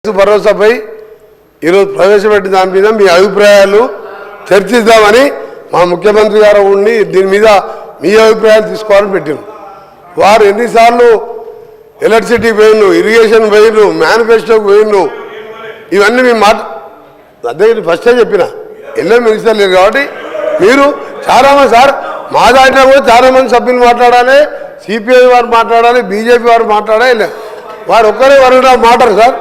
భరోసాపై ఈరోజు ప్రవేశపెట్టిన దాని మీద మీ అభిప్రాయాలు చర్చిద్దామని మా ముఖ్యమంత్రి గారు ఉండి దీని మీద మీ అభిప్రాయాలు తీసుకోవాలని పెట్టారు. వారు ఎన్నిసార్లు ఎలక్ట్రిసిటీ పోయిన్లు, ఇరిగేషన్ పోయిన్లు, మేనిఫెస్టోకి పోయిన్లు, ఇవన్నీ మేము అదే ఫస్టే చెప్పిన ఎల్ఎం మినిస్టర్ లేరు కాబట్టి మీరు చాలామంది సార్ మా దాంట్లో కూడా చాలామంది సభ్యులు మాట్లాడాలి, సిపిఐ వారు మాట్లాడాలి, బీజేపీ వారు మాట్లాడాలి. వారు ఒక్కరే 1.5 మాట్లాడు సార్,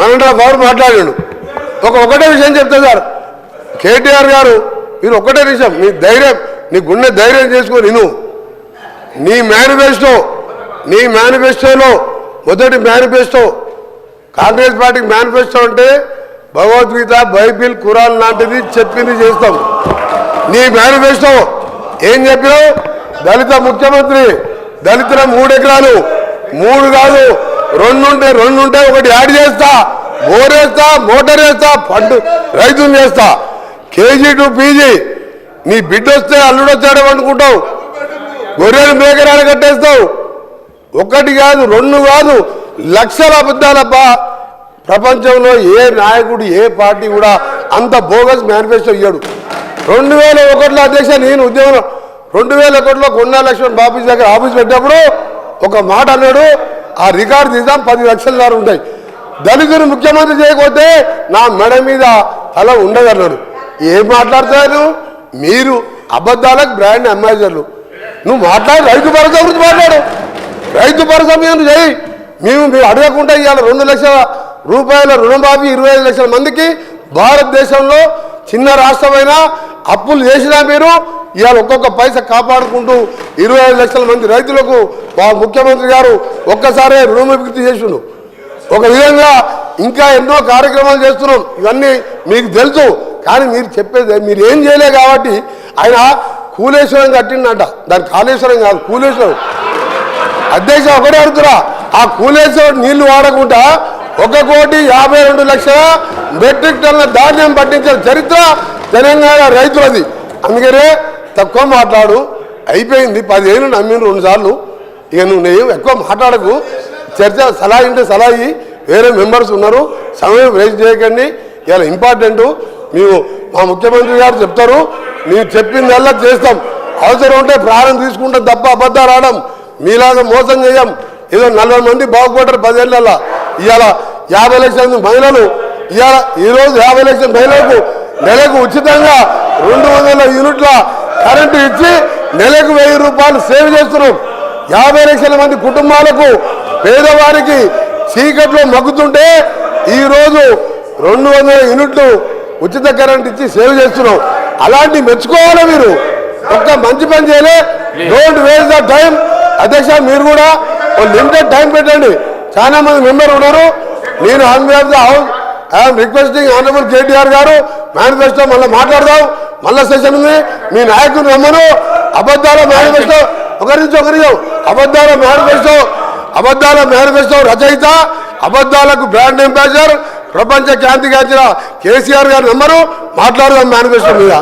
1.5 అవర్ మాట్లాడాడు. ఒకటే విషయం చెప్తా సార్, కేటీఆర్ గారు మీరు ఒకటే విషయం, నీ ధైర్యం, నీ గుండె ధైర్యం చేసుకొని విను. నీ మేనిఫెస్టోలో మొదటి మేనిఫెస్టో కాంగ్రెస్ పార్టీకి మేనిఫెస్టో అంటే భగవద్గీత, బైబిల్, ఖురాన్ లాంటిది చెప్పింది చేస్తాం. నీ మేనిఫెస్టో ఏం చెప్పినావు? దళిత ముఖ్యమంత్రి, దళితుల 3 ఎకరాలు, 3 కాదు 2 ఉంటే ఒకటి యాడ్ చేస్తా, బోరేస్తా, మోటార్ వేస్తా, పండు రైతులు చేస్తా, కేజీ టు పీజీ. నీ బిడ్డ వస్తే అల్లుడు వచ్చాడు అనుకుంటావు, గొర్రెలు మేకరాలు కట్టేస్తావు. 1 కాదు 2 కాదు, లక్షల అబద్ధాలబ్బా. ప్రపంచంలో ఏ నాయకుడు, ఏ పార్టీ కూడా అంత బోగస్ మేనిఫెస్టో ఇయ్యాడు. 2001లో అధ్యక్ష నేను ఉద్యమంలో 2001లో కొండా లక్ష్మణ్ బాబు దగ్గర ఆఫీస్ పెట్టినప్పుడు ఒక మాట అన్నాడు, ఆ రికార్డు తీద్దాం, 10 లక్షల దారు ఉంటాయి. దళితులు ముఖ్యమంత్రి చేయకపోతే నా మెడ మీద తల ఉండదన్నాడు. ఏం మాట్లాడతారు మీరు? అబద్ధాలకు బ్రాండ్ అంబాసిడర్లు. నువ్వు మాట్లాడు, రైతు భరోసా గురించి మాట్లాడు, రైతు భరోసా మీద చేయి. మీరు అడగకుండా ఇవాళ 2 లక్షల రూపాయల రుణమాఫీ 25 లక్షల మందికి. భారతదేశంలో చిన్న రాష్ట్రమైనా అప్పులు చేసినా మీరు ఇవాళ ఒక్కొక్క పైసా కాపాడుకుంటూ 25 లక్షల మంది రైతులకు మా ముఖ్యమంత్రి గారు ఒక్కసారే రుణమాఫీ చేసిండు. ఒక విధంగా ఇంకా ఎన్నో కార్యక్రమాలు చేస్తున్నాం, ఇవన్నీ మీకు తెలుసు. కానీ మీరు చెప్పేది మీరు ఏం చేయలే కాబట్టి ఆయన కూలేశ్వరం కట్టిండట, దాని కాళేశ్వరం కాదు కూలేశ్వరం. అధ్యక్ష ఒకటే అడుగుతురా, ఆ కూలేశ్వరం నీళ్లు వాడకుండా 1,52,00,000 మెట్రిక్ టన్నుల ధాన్యం పట్టించిన చరిత్ర తెలంగాణ రైతులది. అందుకనే తక్కువ మాట్లాడు, అయిపోయింది. 10 ఏళ్ళు నమ్మిన 2 సార్లు. ఇక నువ్వు ఎక్కువ మాట్లాడకు, చర్చ సలహా ఇంటే సలహా వేరే మెంబర్స్ ఉన్నారు, సమయం వేస్ట్ చేయకండి. ఇలా ఇంపార్టెంట్ మేము మా ముఖ్యమంత్రి గారు చెప్తారు, మేము చెప్పిందల్లా చేస్తాం. అవసరం ఉంటే ప్రాణం తీసుకుంటాం తప్ప అబద్ధాలు ఆడడం, మీలాగా మోసం చేయం. ఏదో 40 మంది బాగుపడ్డారు 10 ఏళ్ళ. ఇవాళ 50 లక్షల మహిళలు, ఇవాళ ఈరోజు 50 లక్షల మహిళలకు నెలకు ఉచితంగా 200 యూనిట్ల కరెంటు ఇచ్చి నెలకు 1000 రూపాయలు సేవ్ చేస్తున్నాం. 50 లక్షల మంది కుటుంబాలకు, పేదవారికి చీకట్లో మగ్గుతుంటే ఈరోజు 200 యూనిట్లు ఉచిత కరెంట్ ఇచ్చి సేవ్ చేస్తున్నాం. అలాంటి మెచ్చుకోవాలి మీరు. ఒక్క మంచి పని చేయలే. Don't waste the time. అధ్యక్ష మీరు కూడా లిమిటెడ్ టైం పెట్టండి. చాలా మంది మెంబర్ ఉన్నారు. నేను on behalf the house I'm requesting honourable KTR గారు, మేనిఫెస్టో మళ్ళీ మాట్లాడదాం, మళ్ళా సెషన్ ఉంది. మీ నాయకులు రమ్మను. అబద్ధాల మేనిఫెస్టో అబద్ధాల మేనిఫెస్టో రచయిత, అబద్ధాలకు బ్రాండ్ అంబాసిడర్, ప్రపంచ ఖ్యాతిగాంచిన కేసీఆర్ గారు నమ్మరు. మాట్లాడదాం మేనిఫెస్టో మీద.